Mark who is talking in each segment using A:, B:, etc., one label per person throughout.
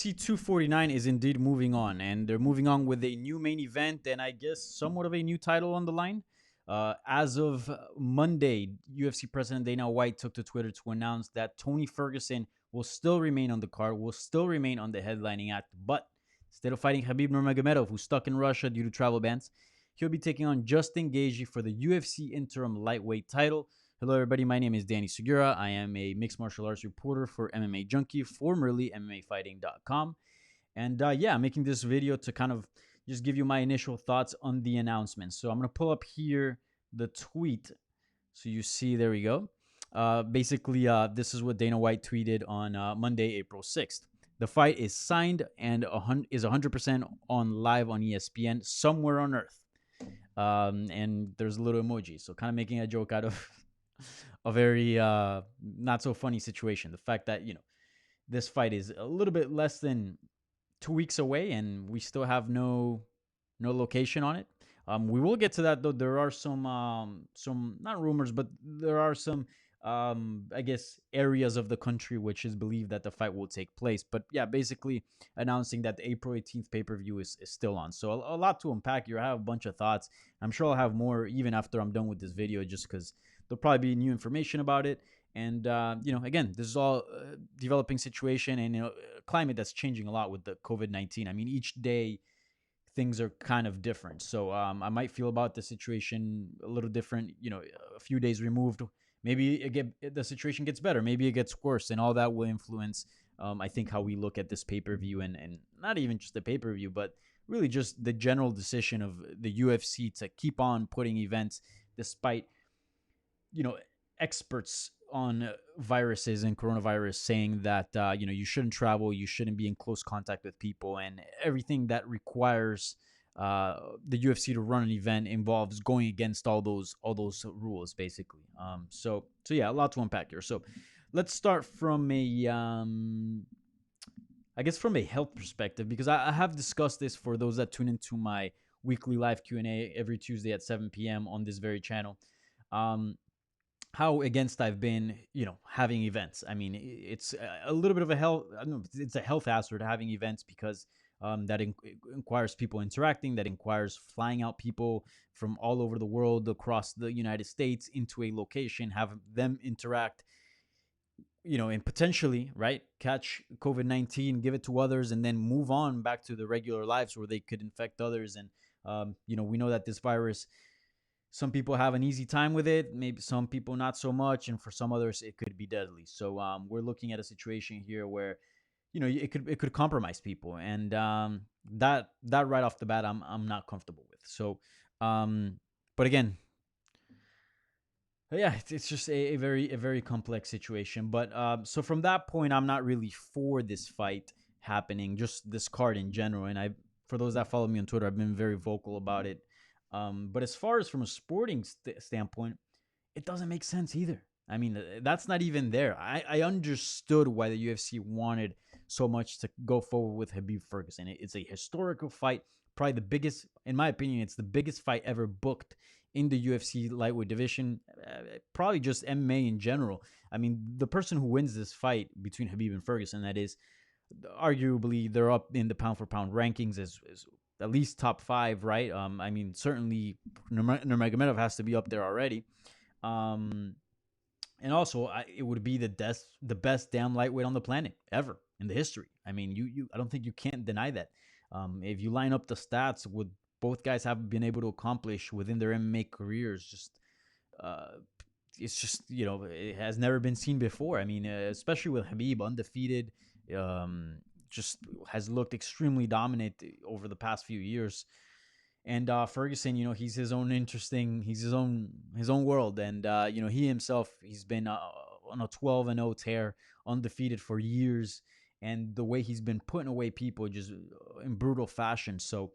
A: 249 is indeed moving on, and they're moving on with a new main event and I guess somewhat of a new title on the line. As of Monday, UFC President Dana White took to Twitter to announce that Tony Ferguson will still remain on the card, will still remain on the headlining act, but instead of fighting Khabib Nurmagomedov, who's stuck in Russia due to travel bans, he'll be taking on Justin Gaethje for the UFC Interim lightweight title. Hello, everybody. My name is Danny Segura. I am a mixed martial arts reporter for MMA Junkie, formerly MMAfighting.com. And yeah, I'm making this video to kind of just give you my initial thoughts on the announcement. So I'm going to pull up here the tweet. So you see, there we go. Basically, this is what Dana White tweeted on Monday, April 6th. The fight is signed and is 100% on live on ESPN somewhere on Earth. And there's a little emoji. So kind of making a joke out of a very not so funny situation. The fact that, this fight is a little bit less than 2 weeks away and we still have no location on it. We will get to that though. There are some not rumors, but there are some I guess areas of the country which is believed that the fight will take place. But yeah, basically announcing that the April 18th pay-per-view is still on. So a lot to unpack here. I have a bunch of thoughts. I'm sure I'll have more even after I'm done with this video, just because there'll probably be new information about it. And again, this is all a developing situation and a climate that's changing a lot with the COVID-19. I mean, each day things are kind of different. So I might feel about the situation a little different. A few days removed, maybe the situation gets better, maybe it gets worse, and all that will influence, I think, how we look at this pay-per-view and not even just the pay-per-view, but really just the general decision of the UFC to keep on putting events despite experts on viruses and coronavirus saying that you shouldn't travel, you shouldn't be in close contact with people, and everything that requires the UFC to run an event involves going against all those rules, basically. So yeah, a lot to unpack here. So let's start from I guess from a health perspective, because I have discussed this for those that tune into my weekly live Q&A every Tuesday at 7 p.m. on this very channel. How against I've been, having events. I mean, it's a little bit of a health. I don't know, it's a health hazard having events because that requires people interacting. That requires flying out people from all over the world across the United States into a location, have them interact. And potentially, right, catch COVID-19, give it to others, and then move on back to the regular lives where they could infect others. And we know that this virus, some people have an easy time with it, maybe some people not so much, and for some others it could be deadly. So we're looking at a situation here where it could compromise people, and that right off the bat I'm not comfortable with. So but again, yeah, it's just a very complex situation. But so from that point, I'm not really for this fight happening, just this card in general. And for those that follow me on Twitter, I've been very vocal about it. But as far as from a sporting standpoint, it doesn't make sense either. I mean, that's not even there. I understood why the UFC wanted so much to go forward with Khabib Ferguson. It's a historical fight, probably the biggest, in my opinion, it's the biggest fight ever booked in the UFC lightweight division, probably just MMA in general. I mean, the person who wins this fight between Khabib and Ferguson, that is, arguably they're up in the pound for pound rankings as at least top 5, right? I mean, certainly Nurmagomedov has to be up there already. And also, it would be the best damn lightweight on the planet ever in the history. I mean, I don't think you can't deny that. If you line up the stats with both guys have been able to accomplish within their MMA careers, it's just, it has never been seen before. I mean, especially with Khabib undefeated, just has looked extremely dominant over the past few years. And Ferguson, he's his own world. And, he himself, he's been on a 12-0 tear, undefeated for years. And the way he's been putting away people just in brutal fashion. So,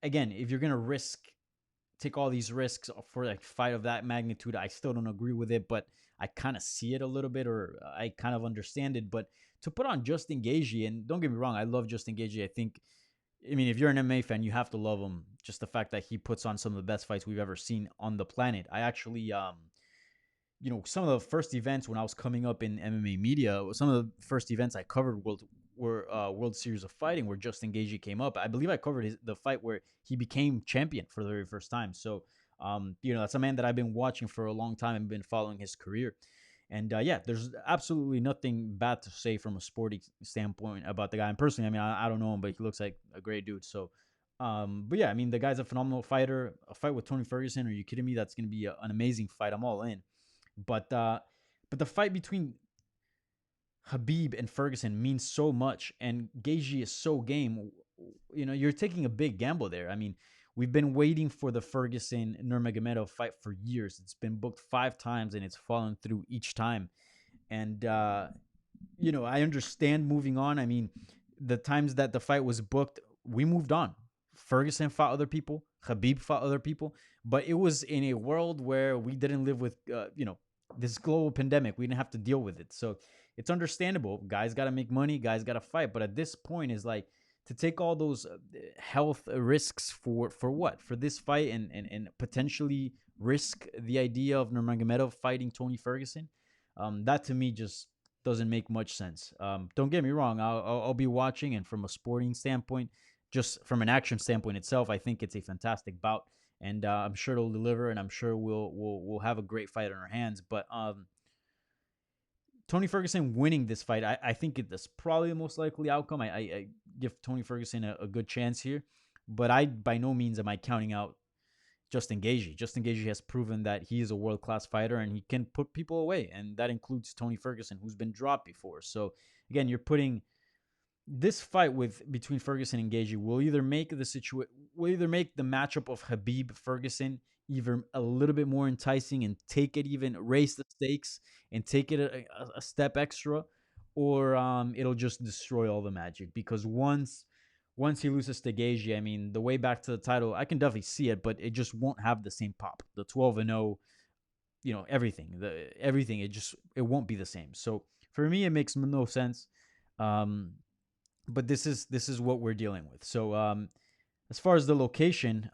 A: again, if you're going to take all these risks for a fight of that magnitude, I still don't agree with it, but I kind of see it a little bit, or I kind of understand it. But to put on Justin Gaethje, and don't get me wrong, I love Justin Gaethje. I mean, if you're an MMA fan, you have to love him. Just the fact that he puts on some of the best fights we've ever seen on the planet. I actually, some of the first events when I was coming up in MMA media, some of the first events I covered World Series of Fighting, where Justin Gaethje came up. I believe I covered the fight where he became champion for the very first time. So, that's a man that I've been watching for a long time and been following his career. And yeah, there's absolutely nothing bad to say from a sporting standpoint about the guy. And personally, I mean, I don't know him, but he looks like a great dude. So, but yeah, I mean, the guy's a phenomenal fighter. A fight with Tony Ferguson, are you kidding me? That's going to be an amazing fight. I'm all in. But the fight between Habib and Ferguson means so much, and Gaethje is so game. You're taking a big gamble there. I mean, we've been waiting for the Ferguson Nurmagomedov fight for years. It's been booked 5 times, and it's fallen through each time. And I understand moving on. I mean, the times that the fight was booked, we moved on. Ferguson fought other people. Habib fought other people. But it was in a world where we didn't live with, this global pandemic. We didn't have to deal with it. So it's understandable. Guys got to make money. Guys got to fight. But at this point, is like to take all those health risks for what? For this fight and potentially risk the idea of Nurmagomedov fighting Tony Ferguson. That to me just doesn't make much sense. Don't get me wrong. I'll be watching, and from a sporting standpoint, just from an action standpoint itself, I think it's a fantastic bout, and I'm sure it'll deliver, and I'm sure we'll have a great fight on our hands. But Tony Ferguson winning this fight, I think that's probably the most likely outcome. I give Tony Ferguson a good chance here, but I by no means am I counting out Justin Gaethje. Justin Gaethje has proven that he is a world-class fighter and he can put people away, and that includes Tony Ferguson, who's been dropped before. So again, you're putting this fight between Ferguson and Gaethje will either make the matchup of Habib Ferguson even a little bit more enticing and raise the stakes and take it a step extra, or it'll just destroy all the magic, because once he loses to Gaethje, I mean, the way back to the title, I can definitely see it, but it just won't have the same pop. The 12-0, everything, it won't be the same. So for me, it makes no sense. But this is what we're dealing with. So as far as the location,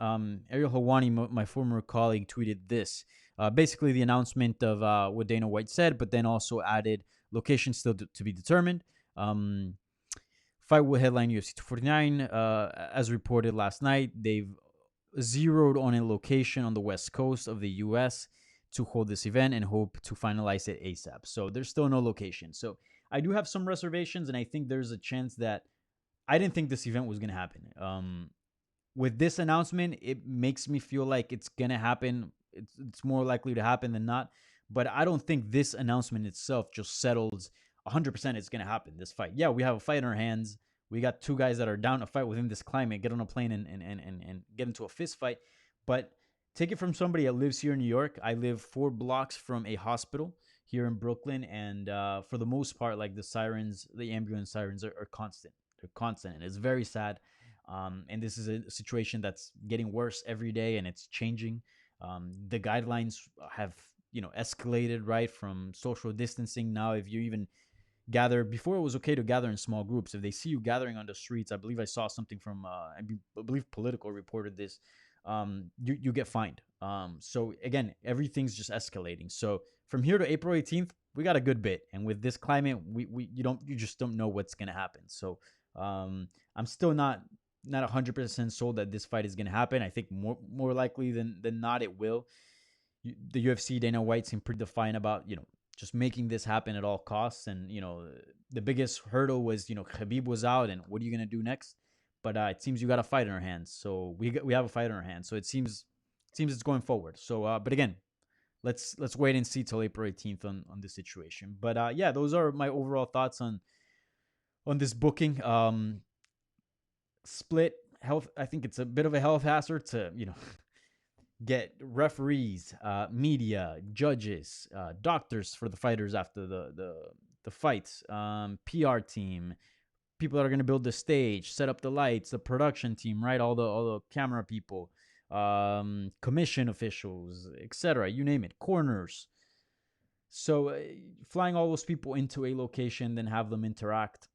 A: Ariel Helwani, my former colleague, tweeted this. Basically, the announcement of what Dana White said, but then also added location still to be determined. Fight will headline UFC 249. As reported last night, they've zeroed on a location on the west coast of the U.S. to hold this event and hope to finalize it ASAP. So there's still no location. So I do have some reservations, and I think there's a chance that I didn't think this event was going to happen. With this announcement, it makes me feel like it's going to happen. It's more likely to happen than not. But I don't think this announcement itself just settles 100% it's going to happen, this fight. Yeah, we have a fight in our hands. We got two guys that are down to fight within this climate, get on a plane and get into a fist fight. But take it from somebody that lives here in New York. I live 4 blocks from a hospital here in Brooklyn. And for the most part, like the ambulance sirens are constant. They're constant. And it's very sad. And this is a situation that's getting worse every day, and it's changing. The guidelines have, escalated, right, from social distancing. Now, if you even gather, before it was okay to gather in small groups. If they see you gathering on the streets, I believe I saw something from, I believe Politico reported this, you get fined. So again, everything's just escalating. So from here to April 18th, we got a good bit. And with this climate, you just don't know what's going to happen. So I'm still not 100% sold that this fight is going to happen. I think more likely than not, it will. The UFC, Dana White seemed pretty defiant about, just making this happen at all costs. And, the biggest hurdle was, Khabib was out, and what are you going to do next? But it seems you got a fight in our hands. So we have a fight in our hands. So it seems it's going forward. So, but again, let's wait and see till April 18th on this situation. But yeah, those are my overall thoughts on this booking. Split health. I think it's a bit of a health hazard to, get referees, media, judges, doctors for the fighters after the fights, PR team, people that are going to build the stage, set up the lights, the production team, right? All the camera people, commission officials, etc. You name it, corners. So flying all those people into a location, then have them interact.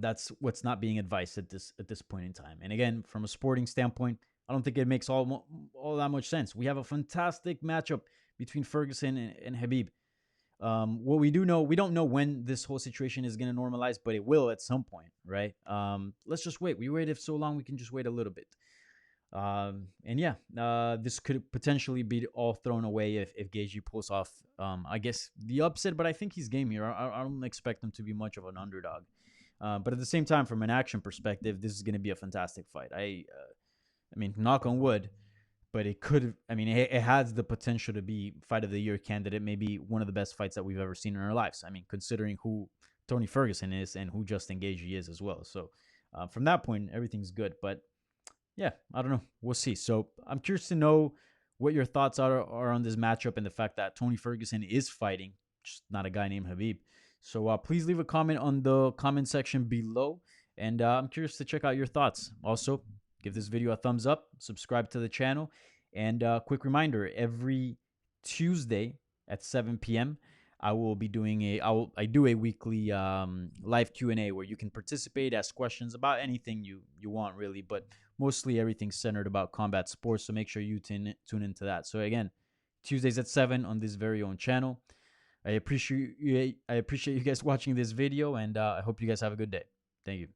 A: That's what's not being advised at this point in time. And again, from a sporting standpoint, I don't think it makes all that much sense. We have a fantastic matchup between Ferguson and Habib. What we do know, we don't know when this whole situation is going to normalize, but it will at some point, right? Let's just wait. We waited so long, we can just wait a little bit. And yeah, this could potentially be all thrown away if Gaethje pulls off, I guess, the upset. But I think he's game here. I don't expect him to be much of an underdog. But at the same time, from an action perspective, this is going to be a fantastic fight. I mean, knock on wood, but it could. I mean, it has the potential to be fight of the year candidate. Maybe one of the best fights that we've ever seen in our lives. I mean, considering who Tony Ferguson is and who Justin Gaethje is as well. So from that point, everything's good. But yeah, I don't know. We'll see. So I'm curious to know what your thoughts are on this matchup and the fact that Tony Ferguson is fighting, just not a guy named Habib. So please leave a comment on the comment section below, and I'm curious to check out your thoughts. Also, give this video a thumbs up, subscribe to the channel, and quick reminder: every Tuesday at 7 p.m. I will be doing I do a weekly live Q&A where you can participate, ask questions about anything you want really, but mostly everything's centered about combat sports. So make sure you tune into that. So again, Tuesdays at 7 on this very own channel. I appreciate you guys watching this video, and I hope you guys have a good day. Thank you.